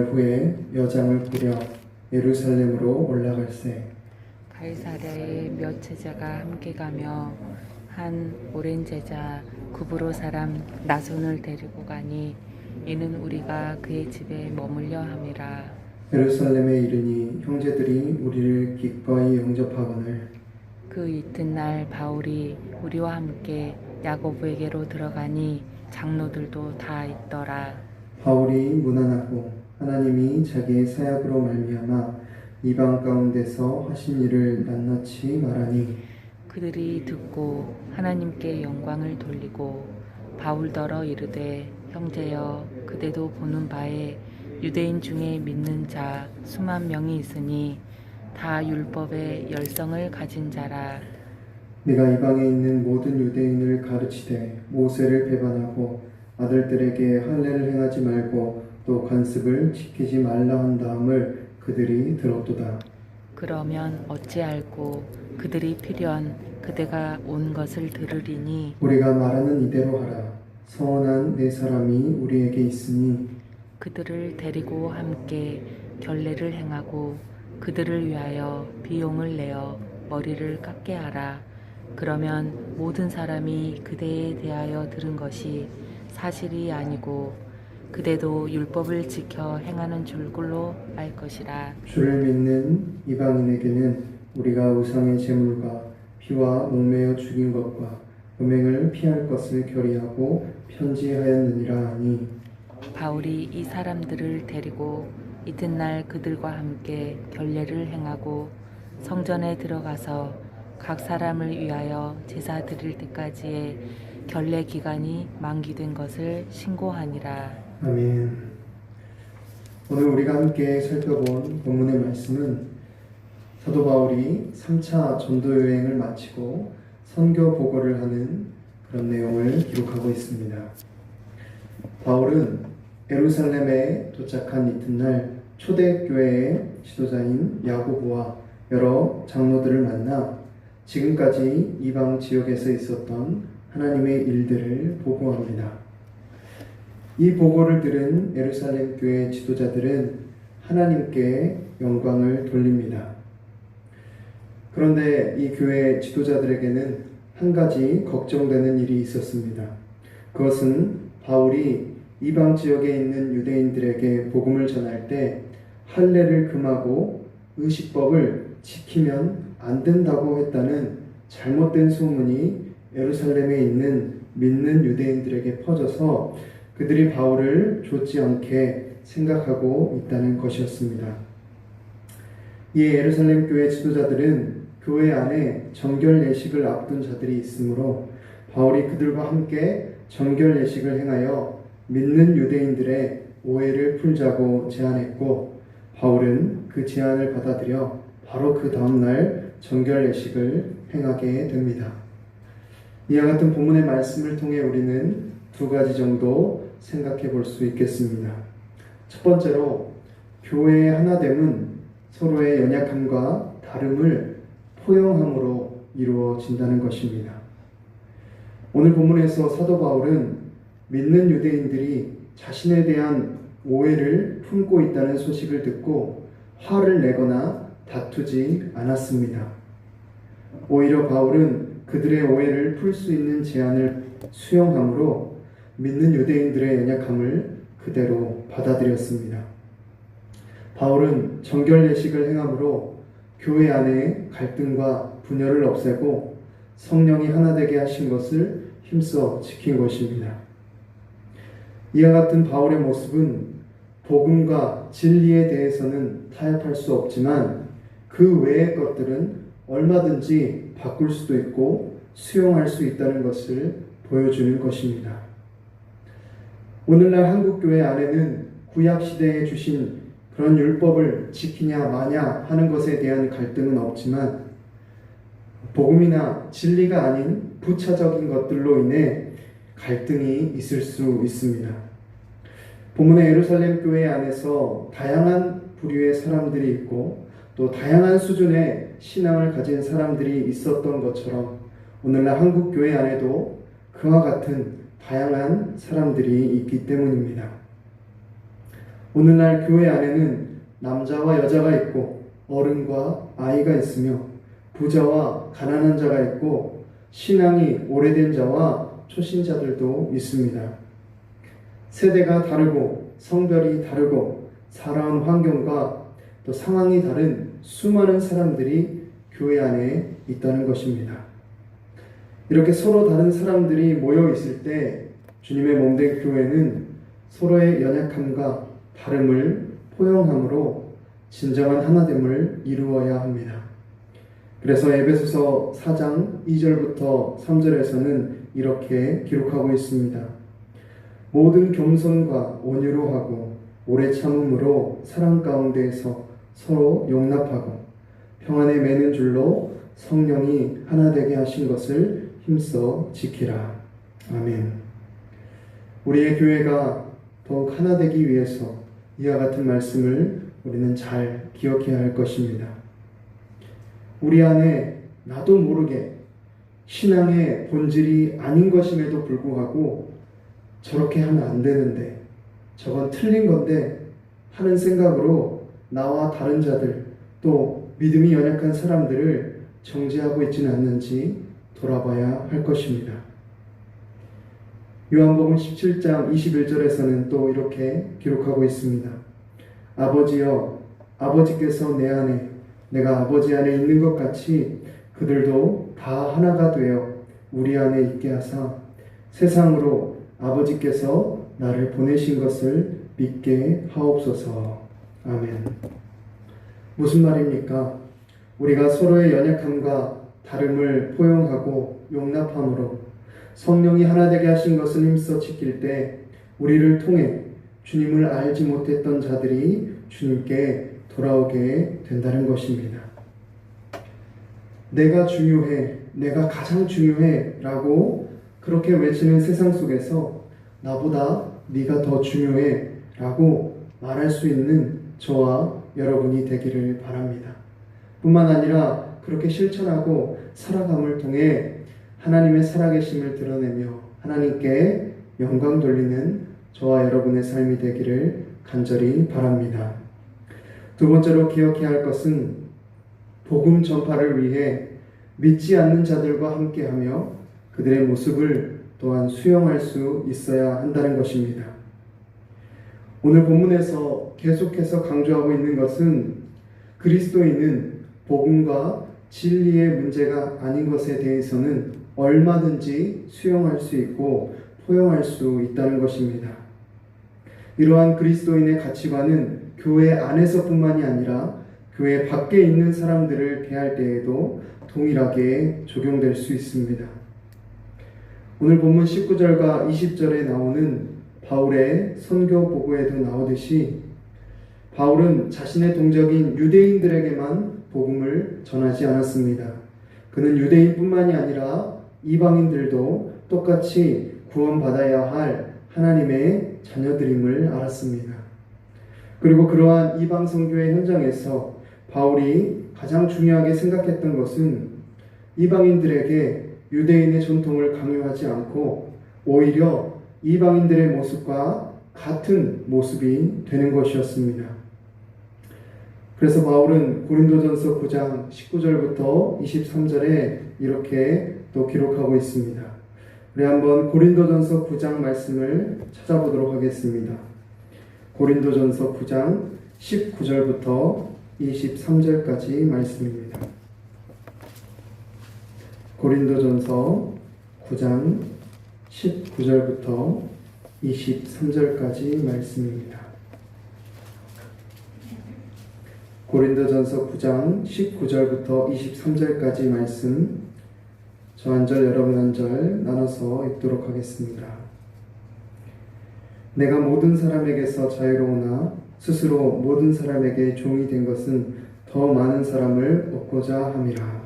후에 여장을 부려 예루살렘으로 올라갈세. 가이사랴에 몇 제자가 함께 가며 한 오랜 제자 구브로 사람 나손을 데리고 가니 이는 우리가 그의 집에 머물려 함이라. 예루살렘에 이르니 형제들이 우리를 기꺼이 영접하거늘. 그 이튿날 바울이 우리와 함께 야고보에게로 들어가니 장로들도 다 있더라. 바울이 문안하고 하나님이 자기의 사역으로 말미암아 이방 가운데서 하신 일을 낱낱이 말하니 그들이 듣고 하나님께 영광을 돌리고 바울더러 이르되 형제여 그대도 보는 바에 유대인 중에 믿는 자 수만 명이 있으니 다 율법의 열성을 가진 자라. 네가 이방에 있는 모든 유대인을 가르치되 모세를 배반하고 아들들에게 할례를 행하지 말고 또 관습을 지키지 말라 한 다음을 그들이 들었도다. 그러면 어찌할꼬 그들이 필연 그대가 온 것을 들으리니 우리가 말하는 이대로 하라. 서원한 네 사람이 우리에게 있으니 그들을 데리고 함께 결례를 행하고 그들을 위하여 비용을 내어 머리를 깎게 하라. 그러면 모든 사람이 그대에 대하여 들은 것이 사실이 아니고 그대도 율법을 지켜 행하는 줄로 알 것이라. 주를 믿는 이방인에게는 우리가 우상의 제물과 피와 목매어 죽인 것과 음행을 피할 것을 결의하고 편지하였느니라 하니 바울이 이 사람들을 데리고 이튿날 그들과 함께 결례를 행하고 성전에 들어가서 각 사람을 위하여 제사 드릴 때까지의 결례 기간이 만기된 것을 신고하니라. 아멘. 오늘 우리가 함께 살펴본 본문의 말씀은 사도 바울이 3차 전도 여행을 마치고 선교 보고를 하는 그런 내용을 기록하고 있습니다. 바울은 예루살렘에 도착한 이튿날 초대교회의 지도자인 야고보와 여러 장로들을 만나 지금까지 이방 지역에서 있었던 하나님의 일들을 보고합니다. 이 보고를 들은 예루살렘 교회 지도자들은 하나님께 영광을 돌립니다. 그런데 이 교회 지도자들에게는 한 가지 걱정되는 일이 있었습니다. 그것은 바울이 이방 지역에 있는 유대인들에게 복음을 전할 때 할례를 금하고 의식법을 지키면 안 된다고 했다는 잘못된 소문이 예루살렘에 있는 믿는 유대인들에게 퍼져서 그들이 바울을 좋지 않게 생각하고 있다는 것이었습니다. 이에 예루살렘 교회 지도자들은 교회 안에 정결 예식을 앞둔 자들이 있으므로 바울이 그들과 함께 정결 예식을 행하여 믿는 유대인들의 오해를 풀자고 제안했고 바울은 그 제안을 받아들여 바로 그 다음날 정결 예식을 행하게 됩니다. 이와 같은 본문의 말씀을 통해 우리는 두 가지 정도 생각해 볼 수 있겠습니다. 첫 번째로 교회의 하나됨은 서로의 연약함과 다름을 포용함으로 이루어진다는 것입니다. 오늘 본문에서 사도 바울은 믿는 유대인들이 자신에 대한 오해를 품고 있다는 소식을 듣고 화를 내거나 다투지 않았습니다. 오히려 바울은 그들의 오해를 풀 수 있는 제안을 수용함으로 믿는 유대인들의 연약함을 그대로 받아들였습니다. 바울은 정결 예식을 행함으로 교회 안에 갈등과 분열을 없애고 성령이 하나 되게 하신 것을 힘써 지킨 것입니다. 이와 같은 바울의 모습은 복음과 진리에 대해서는 타협할 수 없지만 그 외의 것들은 얼마든지 바꿀 수도 있고 수용할 수 있다는 것을 보여주는 것입니다. 오늘날 한국교회 안에는 구약시대에 주신 그런 율법을 지키냐 마냐 하는 것에 대한 갈등은 없지만 복음이나 진리가 아닌 부차적인 것들로 인해 갈등이 있을 수 있습니다. 본문의 예루살렘 교회 안에서 다양한 부류의 사람들이 있고 또 다양한 수준의 신앙을 가진 사람들이 있었던 것처럼 오늘날 한국 교회 안에도 그와 같은 다양한 사람들이 있기 때문입니다. 오늘날 교회 안에는 남자와 여자가 있고 어른과 아이가 있으며 부자와 가난한 자가 있고 신앙이 오래된 자와 초신자들도 있습니다. 세대가 다르고 성별이 다르고 살아온 환경과 또 상황이 다른 수많은 사람들이 교회 안에 있다는 것입니다. 이렇게 서로 다른 사람들이 모여 있을 때 주님의 몸된 교회는 서로의 연약함과 다름을 포용함으로 진정한 하나됨을 이루어야 합니다. 그래서 에베소서 4장 2절부터 3절에서는 이렇게 기록하고 있습니다. 모든 겸손과 온유로 하고 오래 참음으로 사랑 가운데에서 서로 용납하고 평안에 매는 줄로 성령이 하나 되게 하신 것을 힘써 지키라. 아멘. 우리의 교회가 더욱 하나 되기 위해서 이와 같은 말씀을 우리는 잘 기억해야 할 것입니다. 우리 안에 나도 모르게 신앙의 본질이 아닌 것임에도 불구하고 저렇게 하면 안 되는데 저건 틀린 건데 하는 생각으로 나와 다른 자들 또 믿음이 연약한 사람들을 정죄하고 있지는 않는지 돌아봐야 할 것입니다. 요한복음 17장 21절에서는 또 이렇게 기록하고 있습니다. 아버지여, 아버지께서 내 안에 내가 아버지 안에 있는 것 같이 그들도 다 하나가 되어 우리 안에 있게 하사 세상으로 아버지께서 나를 보내신 것을 믿게 하옵소서. 아멘. 무슨 말입니까? 우리가 서로의 연약함과 다름을 포용하고 용납함으로 성령이 하나 되게 하신 것을 힘써 지킬 때 우리를 통해 주님을 알지 못했던 자들이 주님께 돌아오게 된다는 것입니다. 내가 중요해, 내가 가장 중요해 라고 그렇게 외치는 세상 속에서 나보다 네가 더 중요해 라고 말할 수 있는 저와 여러분이 되기를 바랍니다. 뿐만 아니라 그렇게 실천하고 살아감을 통해 하나님의 살아계심을 드러내며 하나님께 영광 돌리는 저와 여러분의 삶이 되기를 간절히 바랍니다. 두 번째로 기억해야 할 것은 복음 전파를 위해 믿지 않는 자들과 함께하며 그들의 모습을 또한 수용할 수 있어야 한다는 것입니다. 오늘 본문에서 계속해서 강조하고 있는 것은 그리스도인은 복음과 진리의 문제가 아닌 것에 대해서는 얼마든지 수용할 수 있고 포용할 수 있다는 것입니다. 이러한 그리스도인의 가치관은 교회 안에서뿐만이 아니라 교회 밖에 있는 사람들을 대할 때에도 동일하게 적용될 수 있습니다. 오늘 본문 19절과 20절에 나오는 바울의 선교 보고에도 나오듯이 바울은 자신의 동족인 유대인들에게만 복음을 전하지 않았습니다. 그는 유대인뿐만이 아니라 이방인들도 똑같이 구원받아야 할 하나님의 자녀들임을 알았습니다. 그리고 그러한 이방 선교의 현장에서 바울이 가장 중요하게 생각했던 것은 이방인들에게 유대인의 전통을 강요하지 않고 오히려 이방인들의 모습과 같은 모습이 되는 것이었습니다. 그래서 바울은 고린도전서 9장 19절부터 23절에 이렇게 또 기록하고 있습니다. 우리 한번 고린도전서 9장 말씀을 찾아보도록 하겠습니다. 고린도전서 9장 19절부터 23절까지 말씀입니다. 고린도전서 9장 19절부터 23절까지 말씀입니다. 고린도전서 9장 19절부터 23절까지 말씀 저 한 절 여러분 한 절 나눠서 읽도록 하겠습니다. 내가 모든 사람에게서 자유로우나 스스로 모든 사람에게 종이 된 것은 더 많은 사람을 얻고자 함이라.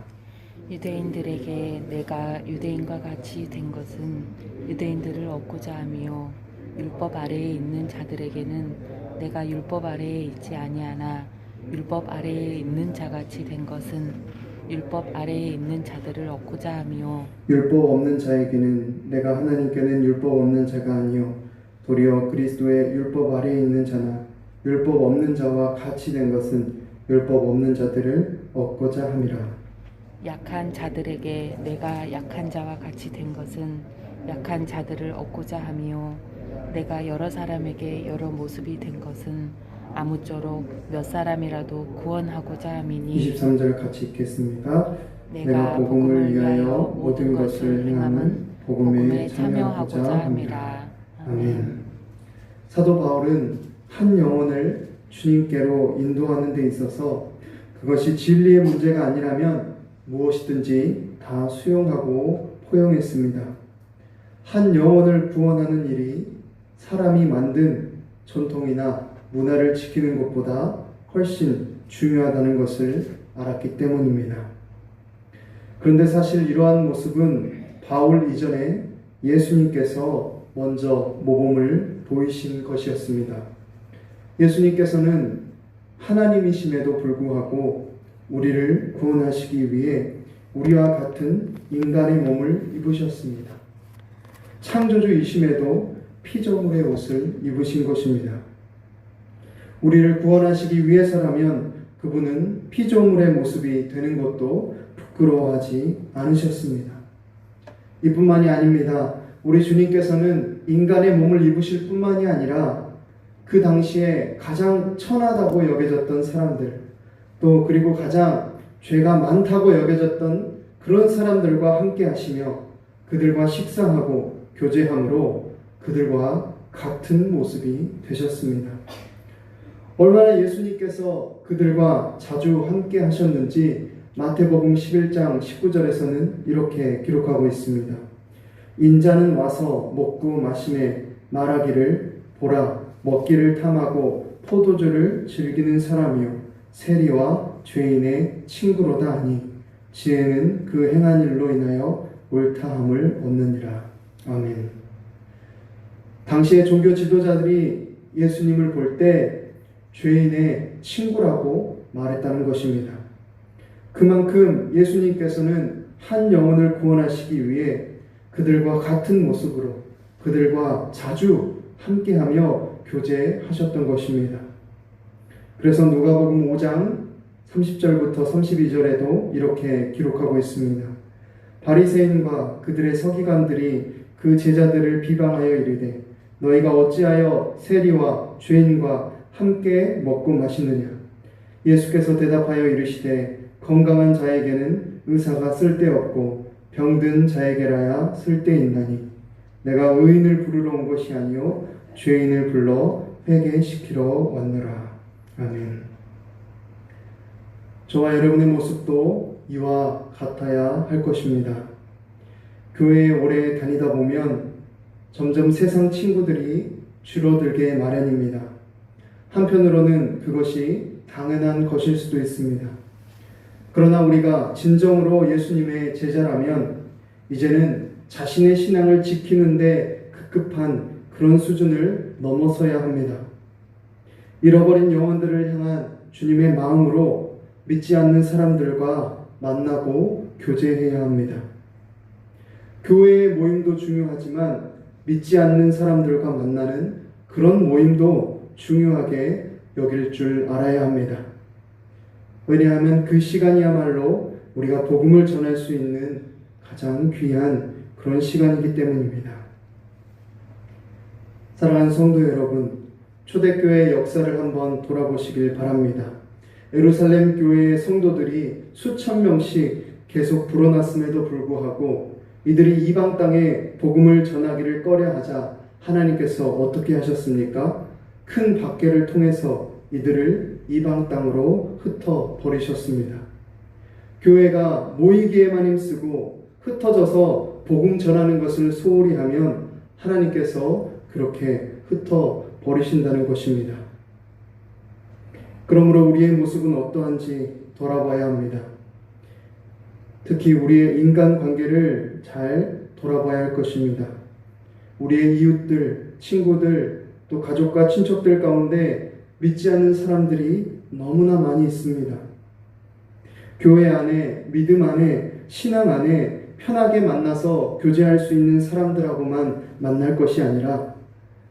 유대인들에게 내가 유대인과 같이 된 것은 유대인들을 얻고자 하며 율법 아래에 있는 자들에게는 내가 율법 아래에 있지 아니하나 율법 아래에 있는 자같이 된 것은 율법 아래에 있는 자들을 얻고자 하며 율법 없는 자에게는 내가 하나님께는 율법 없는 자가 아니요 도리어 그리스도의 율법 아래에 있는 자나 율법 없는 자와 같이 된 것은 율법 없는 자들을 얻고자 함이라. 약한 자들에게 내가 약한 자와 같이 된 것은 약한 자들을 얻고자 함이요 내가 여러 사람에게 여러 모습이 된 것은 아무쪼록 몇 사람이라도 구원하고자 함이니 23절 같이 읽겠습니다. 내가 복음을 위하여 모든 것을 행함은 복음에 참여하고자 함이라. 아멘. 사도 바울은 한 영혼을 주님께로 인도하는 데 있어서 그것이 진리의 문제가 아니라면 무엇이든지 다 수용하고 포용했습니다. 한 영혼을 구원하는 일이 사람이 만든 전통이나 문화를 지키는 것보다 훨씬 중요하다는 것을 알았기 때문입니다. 그런데 사실 이러한 모습은 바울 이전에 예수님께서 먼저 모범을 보이신 것이었습니다. 예수님께서는 하나님이심에도 불구하고 우리를 구원하시기 위해 우리와 같은 인간의 몸을 입으셨습니다. 창조주이심에도 피조물의 옷을 입으신 것입니다. 우리를 구원하시기 위해서라면 그분은 피조물의 모습이 되는 것도 부끄러워하지 않으셨습니다. 이뿐만이 아닙니다. 우리 주님께서는 인간의 몸을 입으실 뿐만이 아니라 그 당시에 가장 천하다고 여겨졌던 사람들, 또 그리고 가장 죄가 많다고 여겨졌던 그런 사람들과 함께 하시며 그들과 식사하고 교제함으로 그들과 같은 모습이 되셨습니다. 얼마나 예수님께서 그들과 자주 함께 하셨는지 마태복음 11장 19절에서는 이렇게 기록하고 있습니다. 인자는 와서 먹고 마시매 말하기를 보라 먹기를 탐하고 포도주를 즐기는 사람이요 세리와 죄인의 친구로다 하니 지혜는 그 행한 일로 인하여 옳다함을 얻느니라. 아멘. 당시의 종교 지도자들이 예수님을 볼 때 죄인의 친구라고 말했다는 것입니다. 그만큼 예수님께서는 한 영혼을 구원하시기 위해 그들과 같은 모습으로 그들과 자주 함께하며 교제하셨던 것입니다. 그래서 누가복음 5장 30절부터 32절에도 이렇게 기록하고 있습니다. 바리새인과 그들의 서기관들이 그 제자들을 비방하여 이르되 너희가 어찌하여 세리와 죄인과 함께 먹고 마시느냐. 예수께서 대답하여 이르시되 건강한 자에게는 의사가 쓸데없고 병든 자에게라야 쓸데있나니 내가 의인을 부르러 온 것이 아니요 죄인을 불러 회개시키러 왔노라. 아멘. 저와 여러분의 모습도 이와 같아야 할 것입니다. 교회에 오래 다니다 보면 점점 세상 친구들이 줄어들게 마련입니다. 한편으로는 그것이 당연한 것일 수도 있습니다. 그러나 우리가 진정으로 예수님의 제자라면 이제는 자신의 신앙을 지키는데 급급한 그런 수준을 넘어서야 합니다. 잃어버린 영혼들을 향한 주님의 마음으로 믿지 않는 사람들과 만나고 교제해야 합니다. 교회의 모임도 중요하지만 믿지 않는 사람들과 만나는 그런 모임도 중요하게 여길 줄 알아야 합니다. 왜냐하면 그 시간이야말로 우리가 복음을 전할 수 있는 가장 귀한 그런 시간이기 때문입니다. 사랑하는 성도 여러분, 초대교회의 역사를 한번 돌아보시길 바랍니다. 예루살렘 교회의 성도들이 수천 명씩 계속 불어났음에도 불구하고 이들이 이방 땅에 복음을 전하기를 꺼려하자 하나님께서 어떻게 하셨습니까? 큰 박해를 통해서 이들을 이방 땅으로 흩어 버리셨습니다. 교회가 모이기에만 힘쓰고 흩어져서 복음 전하는 것을 소홀히 하면 하나님께서 그렇게 흩어 버리신다는 것입니다. 그러므로 우리의 모습은 어떠한지 돌아봐야 합니다. 특히 우리의 인간관계를 잘 돌아봐야 할 것입니다. 우리의 이웃들, 친구들, 또 가족과 친척들 가운데 믿지 않는 사람들이 너무나 많이 있습니다. 교회 안에, 믿음 안에, 신앙 안에 편하게 만나서 교제할 수 있는 사람들하고만 만날 것이 아니라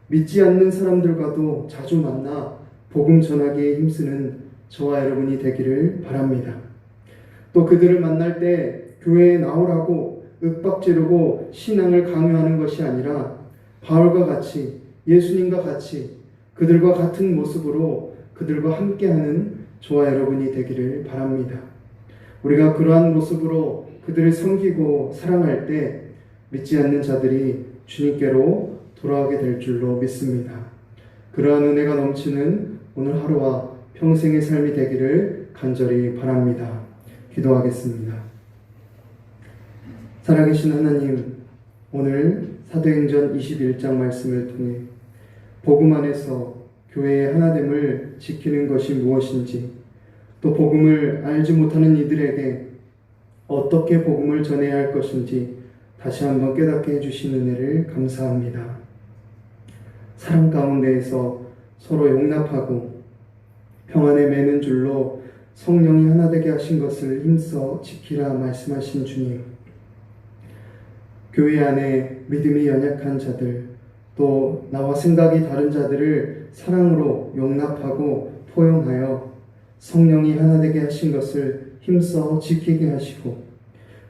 믿지 않는 사람들과도 자주 만나 복음 전하기에 힘쓰는 저와 여러분이 되기를 바랍니다. 또 그들을 만날 때 교회에 나오라고 윽박지르고 신앙을 강요하는 것이 아니라 바울과 같이, 예수님과 같이 그들과 같은 모습으로 그들과 함께하는 저와 여러분이 되기를 바랍니다. 우리가 그러한 모습으로 그들을 섬기고 사랑할 때 믿지 않는 자들이 주님께로 돌아오게 될 줄로 믿습니다. 그러한 은혜가 넘치는 오늘 하루와 평생의 삶이 되기를 간절히 바랍니다. 기도하겠습니다. 살아계신 하나님, 오늘 사도행전 21장 말씀을 통해 복음 안에서 교회의 하나됨을 지키는 것이 무엇인지, 또 복음을 알지 못하는 이들에게 어떻게 복음을 전해야 할 것인지 다시 한번 깨닫게 해주신 은혜를 감사합니다. 사랑 가운데에서 서로 용납하고 평안에 매는 줄로 성령이 하나 되게 하신 것을 힘써 지키라 말씀하신 주님, 교회 안에 믿음이 연약한 자들, 또 나와 생각이 다른 자들을 사랑으로 용납하고 포용하여 성령이 하나 되게 하신 것을 힘써 지키게 하시고,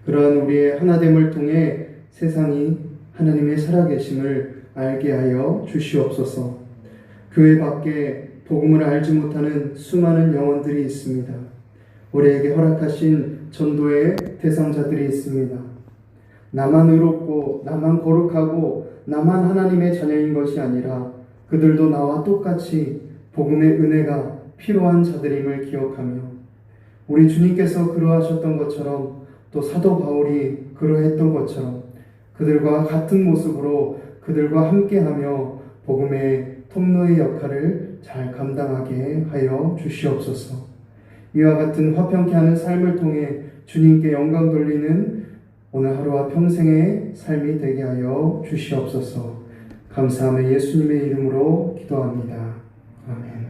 그러한 우리의 하나됨을 통해 세상이 하나님의 살아계심을 알게 하여 주시옵소서. 교회 밖에 복음을 알지 못하는 수많은 영혼들이 있습니다. 우리에게 허락하신 전도의 대상자들이 있습니다. 나만 의롭고 나만 거룩하고 나만 하나님의 자녀인 것이 아니라 그들도 나와 똑같이 복음의 은혜가 필요한 자들임을 기억하며, 우리 주님께서 그러하셨던 것처럼 또 사도 바울이 그러했던 것처럼 그들과 같은 모습으로 그들과 함께하며 복음의 통로의 역할을 잘 감당하게 하여 주시옵소서. 이와 같은 화평케 하는 삶을 통해 주님께 영광 돌리는 오늘 하루와 평생의 삶이 되게 하여 주시옵소서. 감사하며 예수님의 이름으로 기도합니다. 아멘.